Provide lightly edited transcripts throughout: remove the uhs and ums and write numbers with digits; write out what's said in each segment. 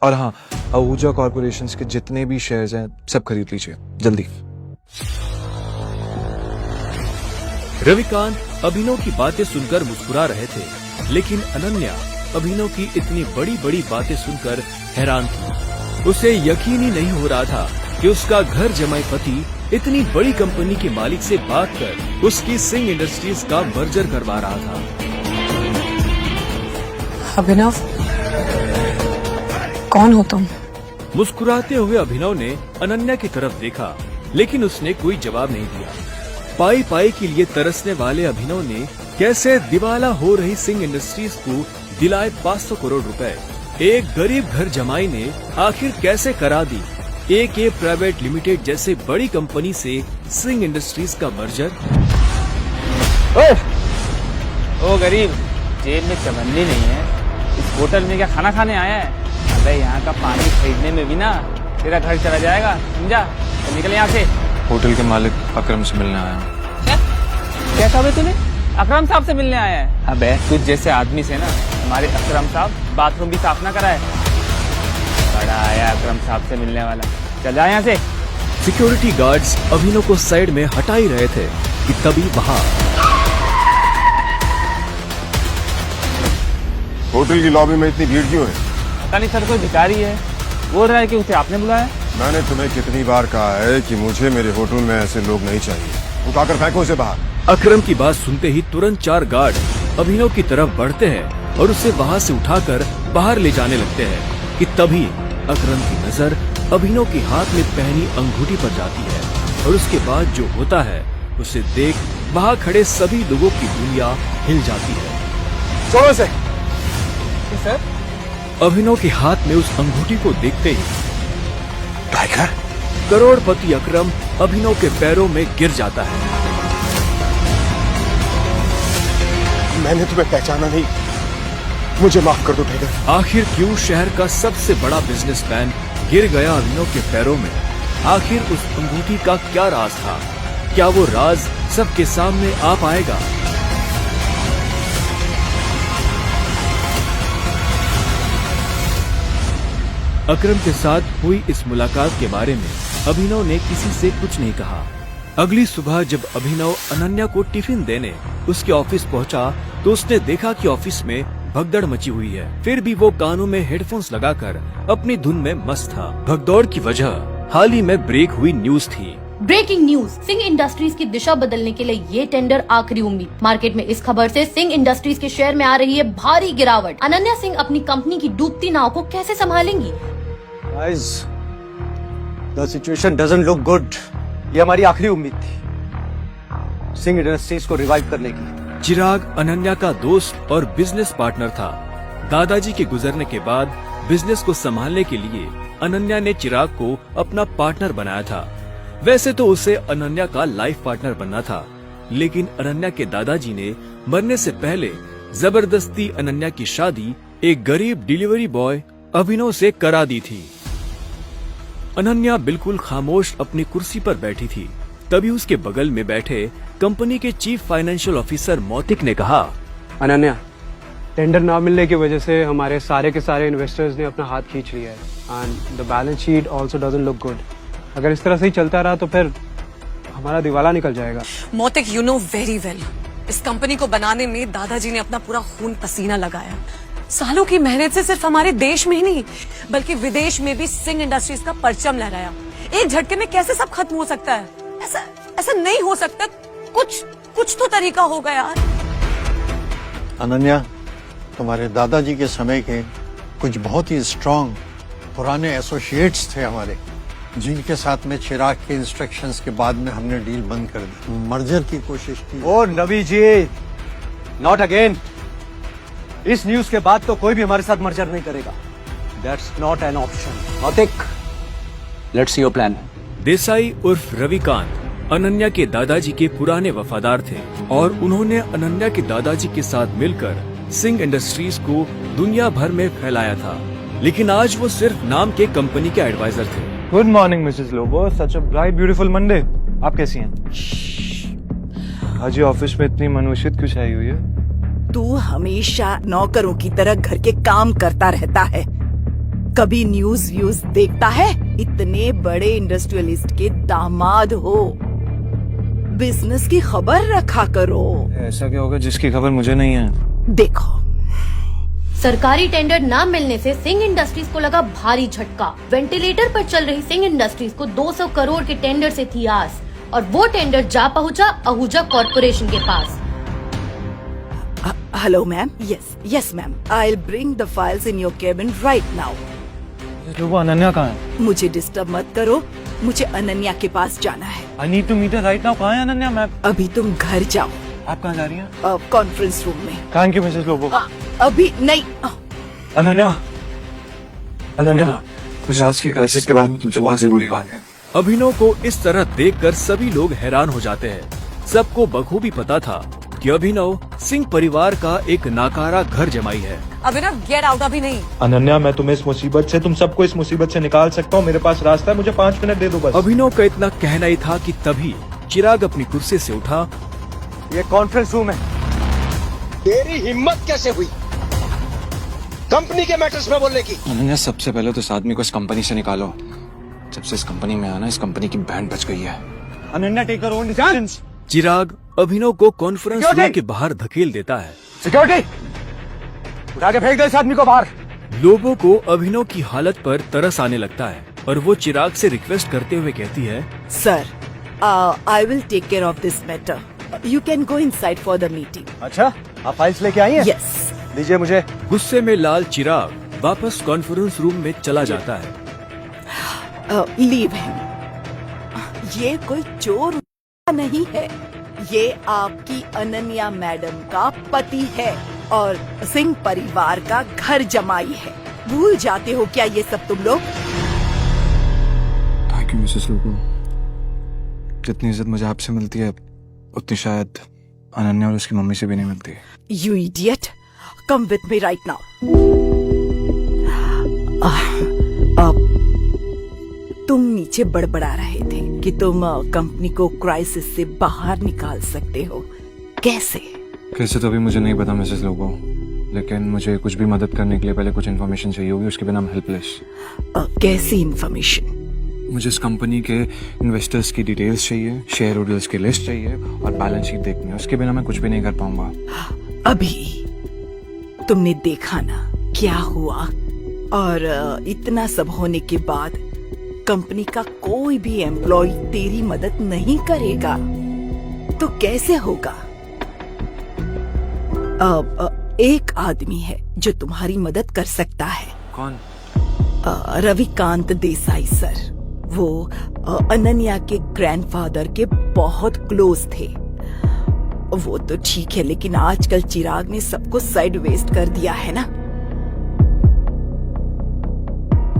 और हाँ, आहूजा कॉर्पोरेशन के जितने भी शेयर्स हैं सब खरीद लीजिए जल्दी। रविकांत अभिनव की बातें सुनकर मुस्कुरा रहे थे, लेकिन अनन्या अभिनव की इतनी बड़ी बड़ी बातें सुनकर हैरान थी। उसे यकीन ही नहीं हो रहा था कि उसका घर जमाई पति इतनी बड़ी कंपनी के मालिक से बात कर उसकी सिंह इंडस्ट्रीज का मर्जर करवा रहा था। अभिनव, कौन हो तुम? मुस्कुराते हुए अभिनव ने अनन्या की तरफ देखा, लेकिन उसने कोई जवाब नहीं दिया। पाई पाई के लिए तरसने वाले अभिनव ने कैसे दिवाला हो रही सिंह इंडस्ट्रीज को दिलाए 500 करोड़ रुपए। एक गरीब घर जमाई ने आखिर कैसे करा दी AK प्राइवेट लिमिटेड जैसे बड़ी कंपनी से सिंह इंडस्ट्रीज का मर्जर। ओ गरीब, जेब में चवन्नी नहीं है, इस होटल में क्या खाना खाने आया है? अबे यहाँ का पानी खरीदने में भी ना तेरा घर चला जाएगा, समझा? तो निकल यहाँ से। होटल के मालिक अकरम से मिलने आया हूँ। क्या कहा तूने? अकरम साहब से मिलने आया है? अबे तुझ जैसे आदमी से ना हमारे अकरम साहब बाथरूम भी साफ ना कराए। बड़ा आया अकरम साहब से मिलने वाला, चल जा यहाँ से। सिक्योरिटी गार्ड्स अभिनव को साइड में हटा ही रहे थे कि तभी वहाँ होटल की लॉबी में इतनी भीड़ क्यों है? पता नहीं सर, कोई भिखारी है, बोल रहा है कि उसे आपने बुलाया। मैंने तुम्हें कितनी बार कहा है कि मुझे मेरे होटल में ऐसे लोग नहीं चाहिए। उठाकर फेंको उसे बाहर। अकरम की बात सुनते ही तुरंत 4 गार्ड अभिनव की तरफ बढ़ते हैं और उसे वहाँ से उठाकर बाहर ले जाने लगते हैं कि तभी अकरम की नजर अभिनव के हाथ में पहनी अंगूठी पर जाती है और उसके बाद जो होता है उसे देख वहाँ खड़े सभी लोगों की दुनिया हिल जाती है। छोड़ो से। सर, अभिनव के हाथ में उस अंगूठी को देखते ही टाइगर, करोड़पति अकरम अभिनव के पैरों में गिर जाता है। मैंने तुम्हें पहचाना नहीं, मुझे माफ कर दो टाइगर। आखिर क्यों शहर का सबसे बड़ा बिजनेसमैन गिर गया अभिनव के पैरों में? आखिर उस अंगूठी का क्या राज था? क्या वो राज सबके सामने आ पाएगा? अकरम के साथ हुई इस मुलाकात के बारे में अभिनव ने किसी से कुछ नहीं कहा। अगली सुबह जब अभिनव अनन्या को टिफिन देने उसके ऑफिस पहुंचा, तो उसने देखा कि ऑफिस में भगदड़ मची हुई है। फिर भी वो कानों में हेडफोन्स लगाकर अपनी धुन में मस्त था। भगदौड़ की वजह हाल ही में ब्रेक हुई न्यूज थी। ब्रेकिंग न्यूज, सिंह इंडस्ट्रीज की दिशा बदलने के लिए ये टेंडर आखिरी उम्मीद। मार्केट में इस खबर से सिंह इंडस्ट्रीज के शेयर में आ रही है भारी गिरावट। अनन्या सिंह अपनी कंपनी की डूबती नाव को कैसे संभालेंगी? Guys, the situation doesn't look good. ये हमारी आखिरी उम्मीद थी सिंह इंडस्ट्रीज को रिवाइव करने की। चिराग अनन्या का दोस्त और बिजनेस पार्टनर था। दादाजी के गुजरने के बाद बिजनेस को संभालने के लिए अनन्या ने चिराग को अपना पार्टनर बनाया था। वैसे तो उसे अनन्या का लाइफ पार्टनर बनना था, लेकिन अनन्या के दादाजी ने मरने से पहले जबरदस्ती अनन्या की शादी एक गरीब डिलीवरी बॉय अभिनव से करा दी थी। अनन्या बिल्कुल खामोश अपनी कुर्सी पर बैठी थी। तभी उसके बगल में बैठे कंपनी के चीफ फाइनेंशियल ऑफिसर मौतिक ने कहा, अनन्या, टेंडर ना मिलने की वजह से हमारे सारे के सारे इन्वेस्टर्स ने अपना हाथ खींच लिया है and the balance sheet also doesn't look good. अगर इस तरह से ही चलता रहा तो फिर हमारा दिवाला निकल जाएगा। मोतिक, यू नो वेरी वेल, इस कंपनी को बनाने में दादाजी ने अपना पूरा खून पसीना लगाया। सालों की मेहनत से सिर्फ हमारे देश में ही नहीं बल्कि विदेश में भी सिंह इंडस्ट्रीज का परचम लहराया। एक झटके में कैसे सब खत्म हो सकता है? ऐसा नहीं हो सकता। कुछ तो तरीका होगा यार। अनन्या, तुम्हारे दादाजी के समय के कुछ बहुत ही स्ट्रांग पुराने एसोसिएट्स थे हमारे, जिनके साथ में चिराग के इंस्ट्रक्शंस के बाद में हमने डील बंद कर दी, मर्जर की कोशिश की। ओ नबी जी, नॉट अगेन। इस न्यूज के बाद तो कोई भी हमारे साथ मर्जर नहीं करेगा। That's not an option. Mautik, let's see your plan. Desai उर्फ रविकांत अनन्या के दादाजी के पुराने वफादार थे और उन्होंने अनन्या के दादाजी के साथ मिलकर सिंह इंडस्ट्रीज को दुनिया भर में फैलाया था। लेकिन आज वो सिर्फ नाम के कंपनी के एडवाइजर थे। Good morning Mrs Lobo, such a bright beautiful Monday. आप कैसी हैं? आज ये ऑफिस में इतनी मनुष्यत क्यों छाई हुई है? तू हमेशा नौकरों की तरह घर के काम करता रहता है। कभी न्यूज व्यूज देखता है? इतने बड़े इंडस्ट्रियलिस्ट के दामाद हो, बिजनेस की खबर रखा करो। ऐसा क्या होगा जिसकी खबर मुझे नहीं है? देखो, सरकारी टेंडर न मिलने से सिंह इंडस्ट्रीज को लगा भारी झटका। वेंटिलेटर पर चल रही सिंह इंडस्ट्रीज को 200 करोड़ के टेंडर से थी आस, और वो टेंडर जा पहुंचा आहूजा कॉर्पोरेशन के पास। Hello ma'am. Yes ma'am, I bring the files in your cabin right now. वो अनन्या कहाँ है? मुझे डिस्टर्ब मत करो, मुझे अनन्या के पास जाना है। I need to meet her right now. कहाँ है अनन्या मैम? अभी तुम घर जाओ। आप कहाँ जा रही हैं? कॉन्फ्रेंस रूम में। Thank you Mrs Lobo. अभी नहीं। अनन्या, कुछ आज की क्राइसिस के बारे में तुमसे बहुत जरूरी बात है। अभिनव को इस तरह देखकर सभी लोग हैरान हो जाते हैं। सबको बखूबी पता था कि अभिनव सिंह परिवार का एक नाकारा घर जमाई है। अभिनव गेट आउट। अभी नहीं। अनन्या, मैं तुम्हें इस मुसीबत से, तुम सबको इस मुसीबत से निकाल सकता हूँ। मेरे पास रास्ता है, मुझे 5 मिनट दे दो बस। अभिनव का इतना कहना ही था कि तभी चिराग अपनी कुर्सी से उठा। ये कॉन्फ्रेंस रूम है। तेरी हिम्मत कैसे हुई कंपनी के मैटर्स में बोलने की? अनन्या, सबसे पहले तो इस आदमी को इस कंपनी से निकालो। जब से इस कंपनी में आना, इस कंपनी की बैंड बच गई है। Ananya, take your own decisions. Chirag Abhinav को कॉन्फ्रेंस रूम के बाहर धकेल देता है। सिक्योरिटी, उठा के फेंक दो इस आदमी को बाहर। लोगों को अभिनव की हालत पर तरस आने लगता है और वो चिराग से रिक्वेस्ट करते हुए कहती है, sir, I will take care of this matter. You can go inside for the meeting. अच्छा, आप फाइल्स लेके आई हैं? यस। दीजिए मुझे। गुस्से में लाल चिराग वापस कॉन्फ्रेंस रूम में चला जाता है। Leave him. ये कोई चोर नहीं है, ये आपकी अनन्या मैडम का पति है और सिंह परिवार का घर जमाई है। भूल जाते हो क्या ये सब तुम लोग? Thank you Mrs Lobo. जितनी इज्जत मुझे आपसे मिलती है, उतनी शायद अनन्या और उसकी मम्मी से भी नहीं मिलती। You idiot! Come with me right now. तुम नीचे बड़बड़ा रहे थे कि तुम कंपनी को क्राइसिस से बाहर निकाल सकते हो। कैसे? कैसे तो अभी मुझे नहीं पता मिसेस लोबो, लेकिन मुझे कुछ भी मदद करने के लिए पहले कुछ इन्फॉर्मेशन चाहिए होगी, उसके बिना I'm हेल्पलेस। कैसी इन्फॉर्मेशन? मुझे इस कंपनी के इन्वेस्टर्स की डिटेल्स चाहिए, शेयर होल्डर्स की लिस्ट चाहिए और बैलेंस शीट देखनी है। उसके बिना मैं कुछ भी नहीं कर पाऊंगा। अभी तुमने देखा ना क्या हुआ, और इतना सब होने के बाद कंपनी का कोई भी एम्प्लॉय तेरी मदद नहीं करेगा तो कैसे होगा? एक आदमी है जो तुम्हारी मदद कर सकता है। कौन? रविकांत देसाई सर। वो अनन्या के ग्रैंडफादर के बहुत क्लोज थे। वो तो ठीक है, लेकिन आजकल चिराग ने सबको साइड वेस्ट कर दिया है ना।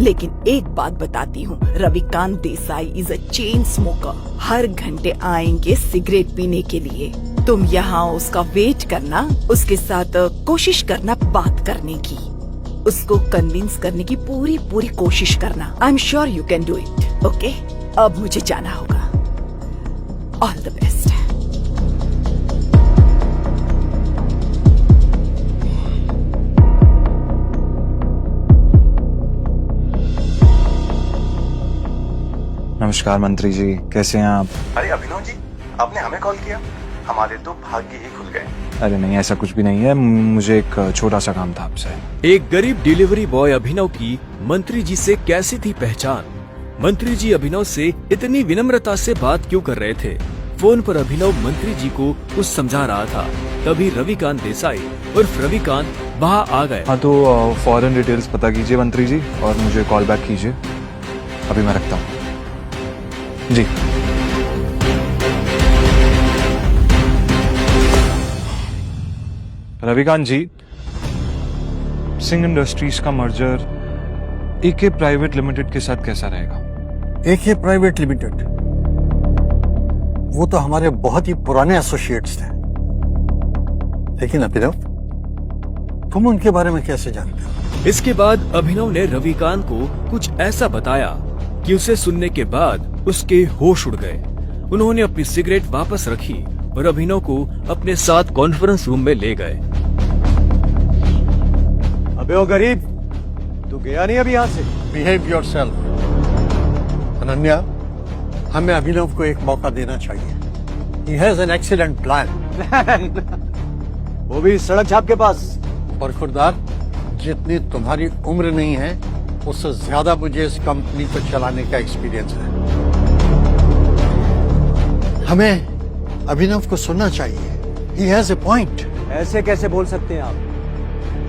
लेकिन एक बात बताती हूँ, Ravikant Desai is a chain smoker. हर घंटे आएंगे सिगरेट पीने के लिए। तुम यहाँ उसका वेट करना, उसके साथ कोशिश करना बात करने की, उसको कन्विंस करने की पूरी कोशिश करना। I am sure you can do it. Okay, अब मुझे जाना होगा। All the best. नमस्कार मंत्री जी, कैसे हैं आप? अरे अभिनव जी, आपने हमें कॉल किया? हमारे तो भाग्य ही खुल गए। अरे नहीं, ऐसा कुछ भी नहीं है। मुझे एक छोटा सा काम था आपसे। एक गरीब डिलीवरी बॉय अभिनव की मंत्री जी से कैसी थी पहचान? मंत्री जी अभिनव से इतनी विनम्रता से बात क्यों कर रहे थे? फोन पर अभिनव मंत्री जी को कुछ समझा रहा था, तभी रविकांत देसाई उर्फ रविकांत वहाँ आ गए। हाँ तो फॉरेन डिटेल्स पता कीजिए मंत्री जी और मुझे कॉल बैक कीजिए। अभी मैं रखता हूँ जी। रविकांत जी, सिंह इंडस्ट्रीज का मर्जर एके प्राइवेट लिमिटेड के साथ कैसा रहेगा? एके प्राइवेट लिमिटेड, वो तो हमारे बहुत ही पुराने एसोसिएट्स थे। लेकिन अभिनव, तुम उनके बारे में कैसे जानते हो? इसके बाद अभिनव ने रविकांत को कुछ ऐसा बताया कि उसे सुनने के बाद उसके होश उड़ गए। उन्होंने अपनी सिगरेट वापस रखी और अभिनव को अपने साथ कॉन्फ्रेंस रूम में ले गए। अबे ओ गरीब, तू गया नहीं अभी यहाँ से? Behave yourself. अनन्या, हमें अभिनव को एक मौका देना चाहिए। He has an excellent plan. वो भी सड़क छाप के पास। और खुरदार, जितनी तुम्हारी उम्र नहीं है उससे ज्यादा मुझे इस कंपनी को चलाने का एक्सपीरियंस है। हमें अभिनव को सुनना चाहिए। He has a point. ऐसे कैसे बोल सकते हैं आप?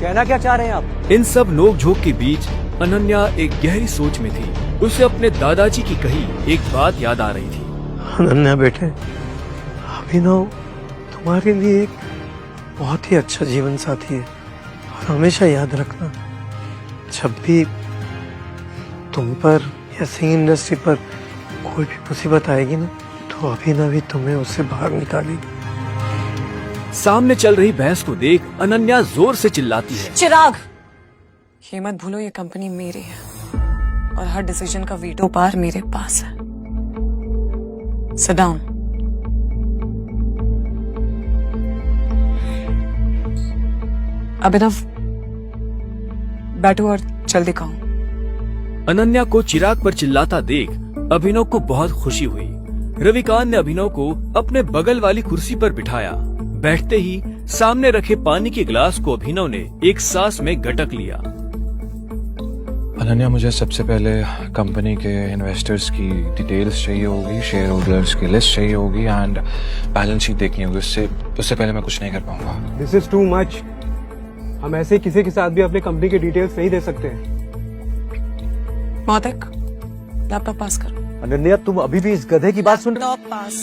कहना क्या चाह रहे हैं आप? इन सब नोक-झोंक के बीच अनन्या एक गहरी सोच में थी। उसे अपने दादाजी की कही एक बात याद आ रही थी। अनन्या बेटे, अभिनव तुम्हारे लिए एक बहुत ही अच्छा जीवन साथी है और हमेशा याद रखना, जब भी तुम पर या सिंह इंडस्ट्री पर कोई भी मुसीबत आएगी ना, तो अभिनव ही तुम्हें उससे बाहर निकालेगी। सामने चल रही बहस को देख अनन्या जोर से चिल्लाती है। चिराग, ये मत भूलो ये कंपनी मेरी है और हर डिसीजन का वीटो पावर मेरे पास है। Sit down. अभिनव, बैठो और जल्दी कहो। अनन्या को चिराग पर चिल्लाता देख अभिनव को बहुत खुशी हुई। रविकांत ने अभिनव को अपने बगल वाली कुर्सी पर बिठाया। बैठते ही सामने रखे पानी के गिलास को अभिनव ने एक सांस में गटक लिया। अनन्या, मुझे सबसे पहले कंपनी के इन्वेस्टर्स की डिटेल्स चाहिए होगी, शेयर होल्डर्स की लिस्ट चाहिए होगी एंड बैलेंस शीट देखनी होगी। उससे पहले मैं कुछ नहीं कर पाऊंगा। This is too much. हम ऐसे किसी के साथ भी अपनी कंपनी के डिटेल्स नहीं दे सकते हैं। मौतिक, लैपटॉप पास करो। अनन्या, तुम अभी भी इस गधे की बात सुन रहे हो? Laptop pass.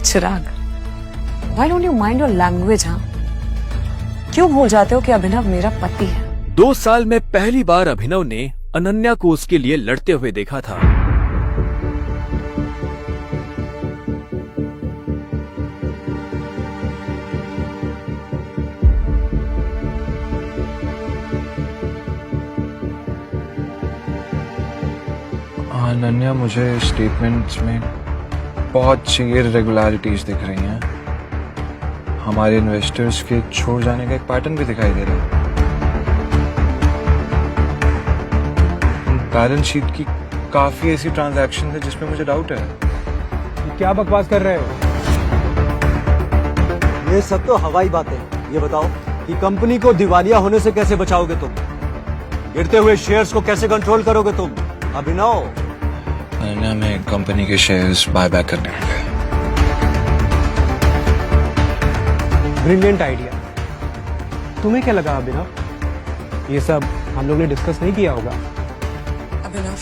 Chirag, why don't you mind your language, हाँ? क्यों भूल जाते हो कि अभिनव मेरा पति है? 2 साल में पहली बार अभिनव ने अनन्या को उसके लिए लड़ते हुए देखा था। अनन्या, मुझे स्टेटमेंट्स में बहुत सी इरेगुलरिटीज दिख रही हैं। हमारे इन्वेस्टर्स के छोड़ जाने का एक पैटर्न भी दिखाई दे रहा है। बैलेंस शीट की काफी ऐसी ट्रांजैक्शन है जिसमें मुझे डाउट है। क्या बकवास कर रहे हो? ये सब तो हवाई बातें। ये बताओ कि कंपनी को दिवालिया होने से कैसे बचाओगे तुम? गिरते हुए शेयर्स को कैसे कंट्रोल करोगे तुम? अभिनव, अनन्या, मैं कंपनी के शेयर्स बाय बैक करने होंगे। Brilliant idea. तुम्हें क्या लगा अभिनव? ये सब हम लोग ने डिस्कस नहीं किया होगा। अभिनव,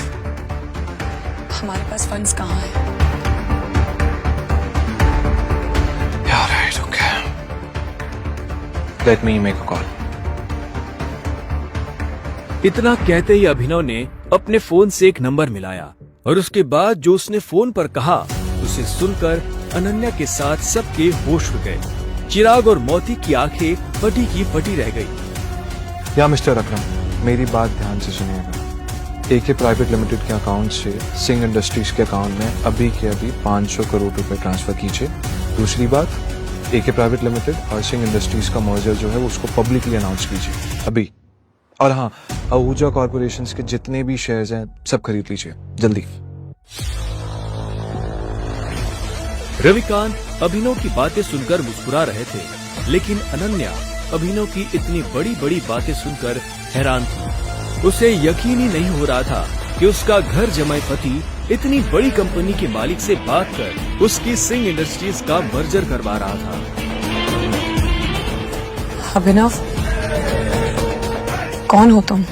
हमारे पास फंड्स कहाँ हैं? Yeah, right, okay. Let me make a call. इतना कहते ही अभिनव ने अपने फोन से एक नंबर मिलाया और उसके बाद जो उसने फोन पर कहा उसे सुनकर अनन्या के साथ सबके होश उड़ गए। चिराग और मोती की आंखें फटी की फटी रह गई। या मिस्टर अकरम, मेरी बात ध्यान से सुनिएगा। एके प्राइवेट लिमिटेड के अकाउंट से सिंह इंडस्ट्रीज के अकाउंट में अभी के अभी 500 करोड़ रुपए ट्रांसफर कीजिए। दूसरी बात, एके प्राइवेट लिमिटेड और सिंह इंडस्ट्रीज का मर्जर जो है उसको पब्लिकली अनाउंस कीजिए अभी। और हाँ, आहूजा कॉर्पोरेशन के जितने भी शेयर्स हैं सब खरीद लीजिए जल्दी। रविकांत अभिनव की बातें सुनकर मुस्कुरा रहे थे, लेकिन अनन्या अभिनव की इतनी बड़ी बड़ी बातें सुनकर हैरान थी। उसे यकीन ही नहीं हो रहा था कि उसका घर जमाई पति इतनी बड़ी कंपनी के मालिक से बात कर उसकी सिंह इंडस्ट्रीज का मर्जर करवा रहा था। अभिनव, कौन हो तुम?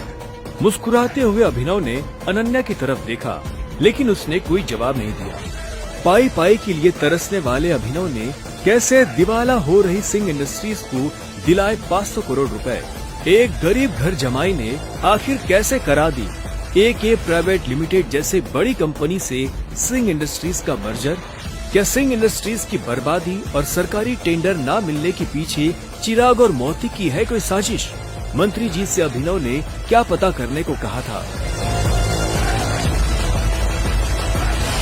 मुस्कुराते हुए अभिनव ने अनन्या की तरफ देखा, लेकिन उसने कोई जवाब नहीं दिया। पाई पाई के लिए तरसने वाले अभिनव ने कैसे दिवाला हो रही सिंह इंडस्ट्रीज को दिलाए 500 करोड़ रुपए। एक गरीब घर जमाई ने आखिर कैसे करा दी एके प्राइवेट लिमिटेड जैसे बड़ी कंपनी से सिंह इंडस्ट्रीज का मर्जर? क्या सिंह इंडस्ट्रीज की बर्बादी और सरकारी टेंडर न मिलने के पीछे चिराग और मोती की है कोई साजिश? मंत्री जी से अभिनव ने क्या पता करने को कहा था?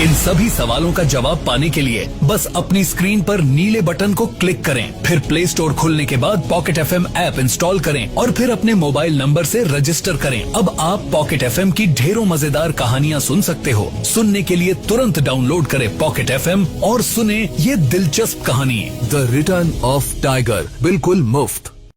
इन सभी सवालों का जवाब पाने के लिए बस अपनी स्क्रीन पर नीले बटन को क्लिक करें, फिर प्ले स्टोर खोलने के बाद पॉकेट FM ऐप इंस्टॉल करें और फिर अपने मोबाइल नंबर से रजिस्टर करें। अब आप पॉकेट FM की ढेरों मजेदार कहानियाँ सुन सकते हो। सुनने के लिए तुरंत डाउनलोड करें पॉकेट FM और सुने ये दिलचस्प कहानी द रिटर्न ऑफ टाइगर, बिल्कुल मुफ्त।